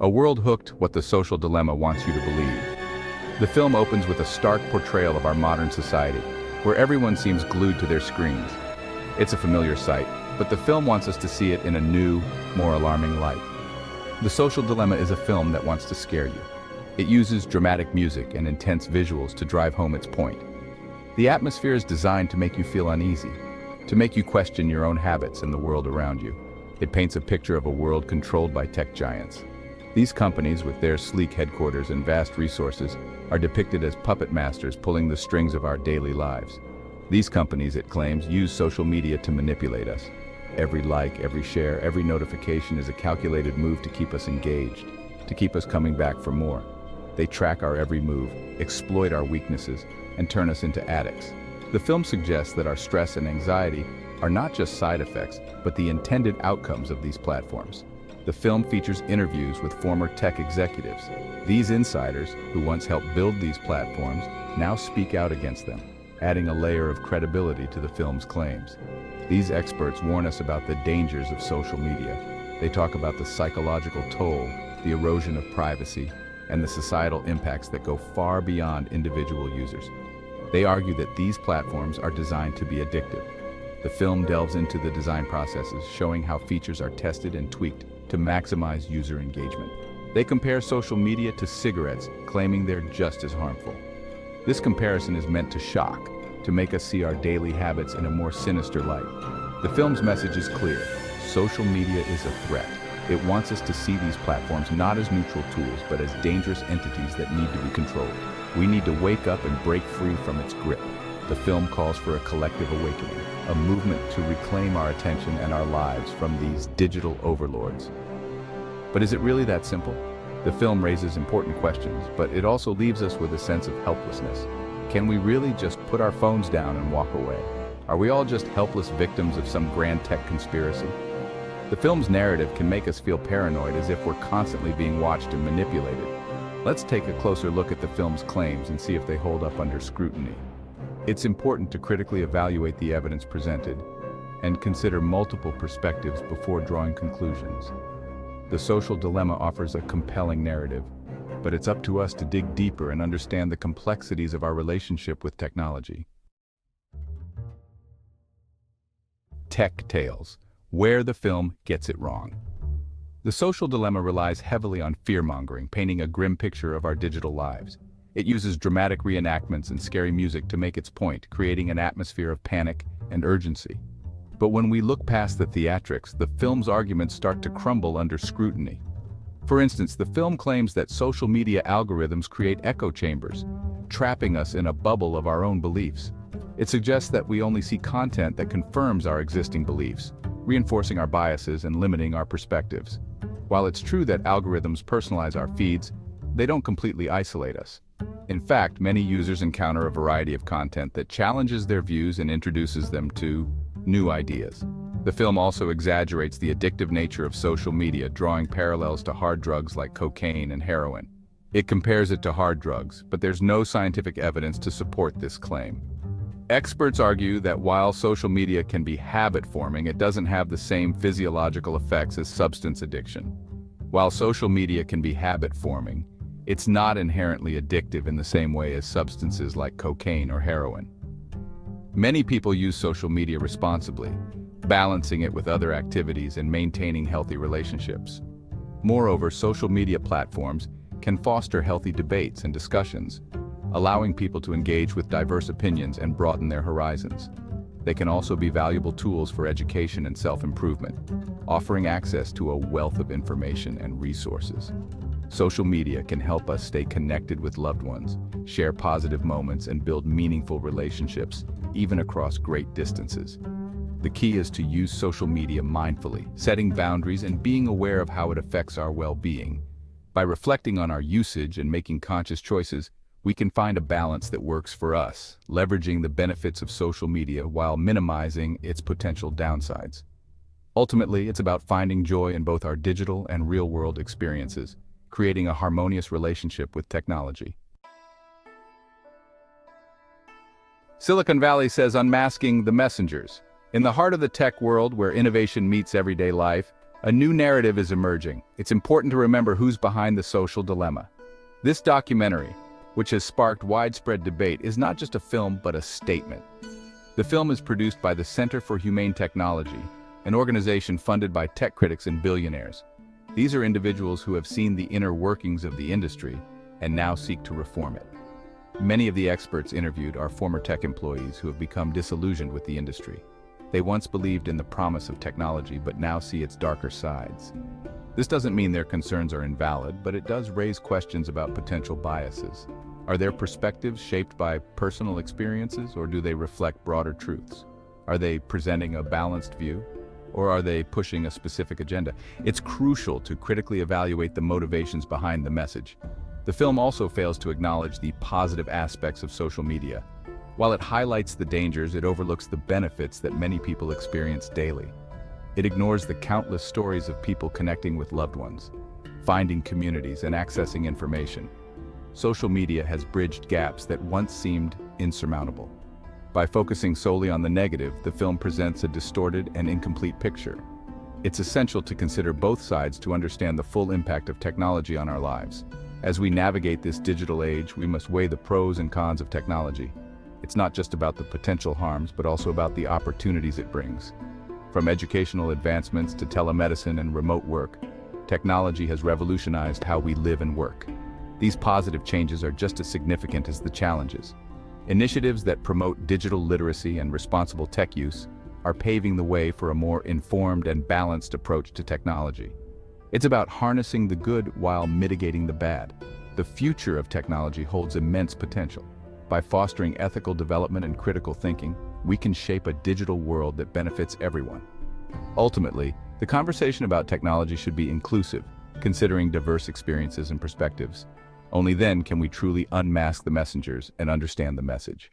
A world hooked what the social dilemma wants you to believe. The film opens with a stark portrayal of our modern society, where everyone seems glued to their screens. It's a familiar sight, but the film wants us to see it in a new, more alarming light. The Social Dilemma is a film that wants to scare you. It uses dramatic music and intense visuals to drive home its point. The atmosphere is designed to make you feel uneasy, to make you question your own habits and the world around you. It paints a picture of a world controlled by tech giants. These companies, with their sleek headquarters and vast resources, are depicted as puppet masters pulling the strings of our daily lives. These companies, it claims, use social media to manipulate us. Every like, every share, every notification is a calculated move to keep us engaged, to keep us coming back for more. They track our every move, exploit our weaknesses, and turn us into addicts. The film suggests that our stress and anxiety are not just side effects, but the intended outcomes of these platforms. The film features interviews with former tech executives. These insiders, who once helped build these platforms, now speak out against them, adding a layer of credibility to the film's claims. These experts warn us about the dangers of social media. They talk about the psychological toll, the erosion of privacy, and the societal impacts that go far beyond individual users. They argue that these platforms are designed to be addictive. The film delves into the design processes, showing how features are tested and tweaked to maximize user engagement. They compare social media to cigarettes, claiming they're just as harmful. This comparison is meant to shock, to make us see our daily habits in a more sinister light. The film's message is clear. Social media is a threat. It wants us to see these platforms not as neutral tools, but as dangerous entities that need to be controlled. We need to wake up and break free from its grip. The film calls for a collective awakening, a movement to reclaim our attention and our lives from these digital overlords. But is it really that simple? The film raises important questions, but it also leaves us with a sense of helplessness. Can we really just put our phones down and walk away? Are we all just helpless victims of some grand tech conspiracy? The film's narrative can make us feel paranoid, as if we're constantly being watched and manipulated. Let's take a closer look at the film's claims and see if they hold up under scrutiny. It's important to critically evaluate the evidence presented and consider multiple perspectives before drawing conclusions. The Social Dilemma offers a compelling narrative, but it's up to us to dig deeper and understand the complexities of our relationship with technology. Tech Tales, where the film gets it wrong. The Social Dilemma relies heavily on fear-mongering, painting a grim picture of our digital lives. It uses dramatic reenactments and scary music to make its point, creating an atmosphere of panic and urgency. But when we look past the theatrics, the film's arguments start to crumble under scrutiny. For instance, the film claims that social media algorithms create echo chambers, trapping us in a bubble of our own beliefs. It suggests that we only see content that confirms our existing beliefs, reinforcing our biases and limiting our perspectives. While it's true that algorithms personalize our feeds, they don't completely isolate us. In fact, many users encounter a variety of content that challenges their views and introduces them to new ideas. The film also exaggerates the addictive nature of social media, drawing parallels to hard drugs like cocaine and heroin. It compares it to hard drugs, but there's no scientific evidence to support this claim. Experts argue that while social media can be habit-forming, it doesn't have the same physiological effects as substance addiction. While social media can be habit-forming, it's not inherently addictive in the same way as substances like cocaine or heroin. Many people use social media responsibly, balancing it with other activities and maintaining healthy relationships. Moreover, social media platforms can foster healthy debates and discussions, allowing people to engage with diverse opinions and broaden their horizons. They can also be valuable tools for education and self-improvement, offering access to a wealth of information and resources. Social media can help us stay connected with loved ones, share positive moments, and build meaningful relationships, even across great distances. The key is to use social media mindfully, setting boundaries and being aware of how it affects our well-being. By reflecting on our usage and making conscious choices, we can find a balance that works for us, leveraging the benefits of social media while minimizing its potential downsides. Ultimately, it's about finding joy in both our digital and real-world experiences, creating a harmonious relationship with technology. Silicon Valley says Unmasking the Messengers. In the heart of the tech world, where innovation meets everyday life, A new narrative is emerging. It's important to remember who's behind the social dilemma. This documentary, which has sparked widespread debate, is not just a film but a statement. The film is produced by the Center for Humane Technology, an organization funded by tech critics and billionaires. These are individuals who have seen the inner workings of the industry and now seek to reform it. Many of the experts interviewed are former tech employees who have become disillusioned with the industry. They once believed in the promise of technology but now see its darker sides. This doesn't mean their concerns are invalid, but it does raise questions about potential biases. Are their perspectives shaped by personal experiences, or do they reflect broader truths? Are they presenting a balanced view, or are they pushing a specific agenda? It's crucial to critically evaluate the motivations behind the message. The film also fails to acknowledge the positive aspects of social media. While it highlights the dangers, it overlooks the benefits that many people experience daily. It ignores the countless stories of people connecting with loved ones, finding communities, and accessing information. Social media has bridged gaps that once seemed insurmountable. By focusing solely on the negative, the film presents a distorted and incomplete picture. It's essential to consider both sides to understand the full impact of technology on our lives. As we navigate this digital age, we must weigh the pros and cons of technology. It's not just about the potential harms, but also about the opportunities it brings. From educational advancements to telemedicine and remote work, technology has revolutionized how we live and work. These positive changes are just as significant as the challenges. Initiatives that promote digital literacy and responsible tech use are paving the way for a more informed and balanced approach to technology. It's about harnessing the good while mitigating the bad. The future of technology holds immense potential. By fostering ethical development and critical thinking, we can shape a digital world that benefits everyone. Ultimately, the conversation about technology should be inclusive, considering diverse experiences and perspectives. Only then can we truly unmask the messengers and understand the message.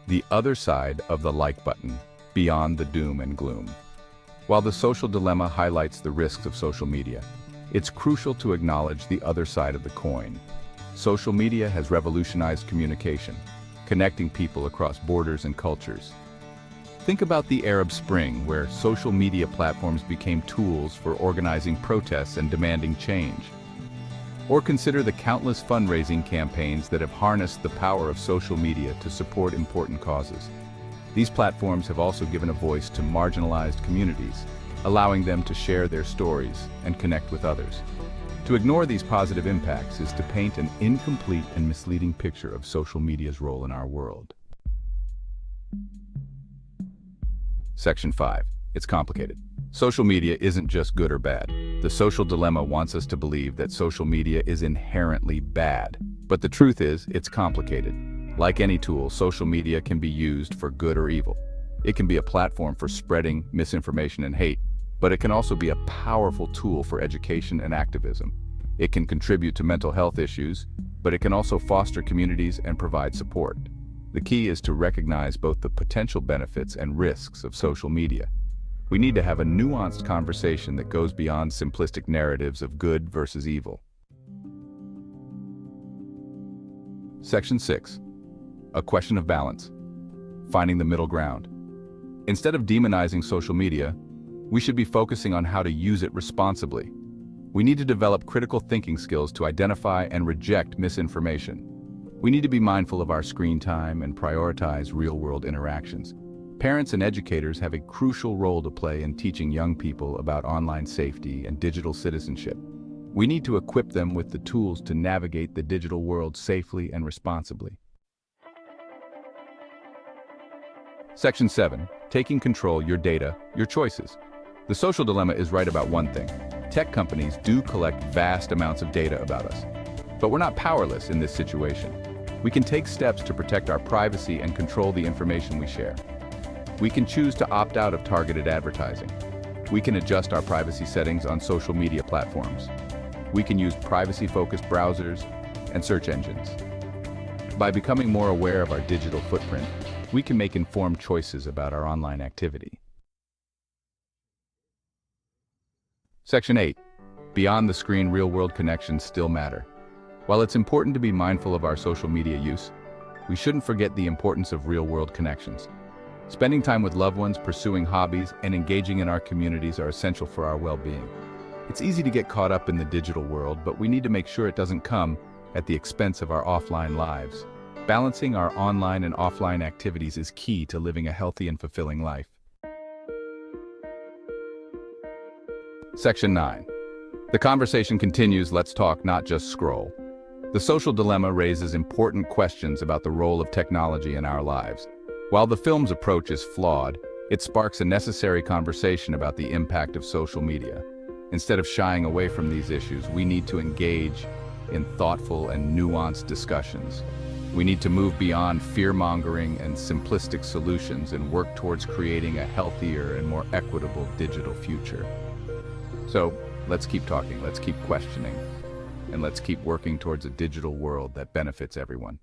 The other side of the like button, beyond the doom and gloom. While the social dilemma highlights the risks of social media, it's crucial to acknowledge the other side of the coin. Social media has revolutionized communication, connecting people across borders and cultures. Think about the Arab Spring, where social media platforms became tools for organizing protests and demanding change. Or consider the countless fundraising campaigns that have harnessed the power of social media to support important causes. These platforms have also given a voice to marginalized communities, allowing them to share their stories and connect with others. To ignore these positive impacts is to paint an incomplete and misleading picture of social media's role in our world. Section 5. It's complicated. Social media isn't just good or bad. The social dilemma wants us to believe that social media is inherently bad. But the truth is, it's complicated. Like any tool, social media can be used for good or evil. It can be a platform for spreading misinformation and hate, but it can also be a powerful tool for education and activism. It can contribute to mental health issues, but it can also foster communities and provide support. The key is to recognize both the potential benefits and risks of social media. We need to have a nuanced conversation that goes beyond simplistic narratives of good versus evil. Section 6. A question of balance. Finding the middle ground. Instead of demonizing social media, we should be focusing on how to use it responsibly. We need to develop critical thinking skills to identify and reject misinformation. We need to be mindful of our screen time and prioritize real-world interactions. Parents and educators have a crucial role to play in teaching young people about online safety and digital citizenship. We need to equip them with the tools to navigate the digital world safely and responsibly. Section 7. Taking control, your data, your choices. The social dilemma is right about one thing. Tech companies do collect vast amounts of data about us. But we're not powerless in this situation. We can take steps to protect our privacy and control the information we share. We can choose to opt out of targeted advertising. We can adjust our privacy settings on social media platforms. We can use privacy-focused browsers and search engines. By becoming more aware of our digital footprint, we can make informed choices about our online activity. Section 8. Beyond the screen, real-world connections still matter. While it's important to be mindful of our social media use, we shouldn't forget the importance of real-world connections. Spending time with loved ones, pursuing hobbies, and engaging in our communities are essential for our well-being. It's easy to get caught up in the digital world, but we need to make sure it doesn't come at the expense of our offline lives. Balancing our online and offline activities is key to living a healthy and fulfilling life. Section 9. The conversation continues, let's talk, not just scroll. The social dilemma raises important questions about the role of technology in our lives. While the film's approach is flawed, it sparks a necessary conversation about the impact of social media. Instead of shying away from these issues, we need to engage in thoughtful and nuanced discussions. We need to move beyond fear-mongering and simplistic solutions and work towards creating a healthier and more equitable digital future. So, let's keep talking, let's keep questioning, and let's keep working towards a digital world that benefits everyone.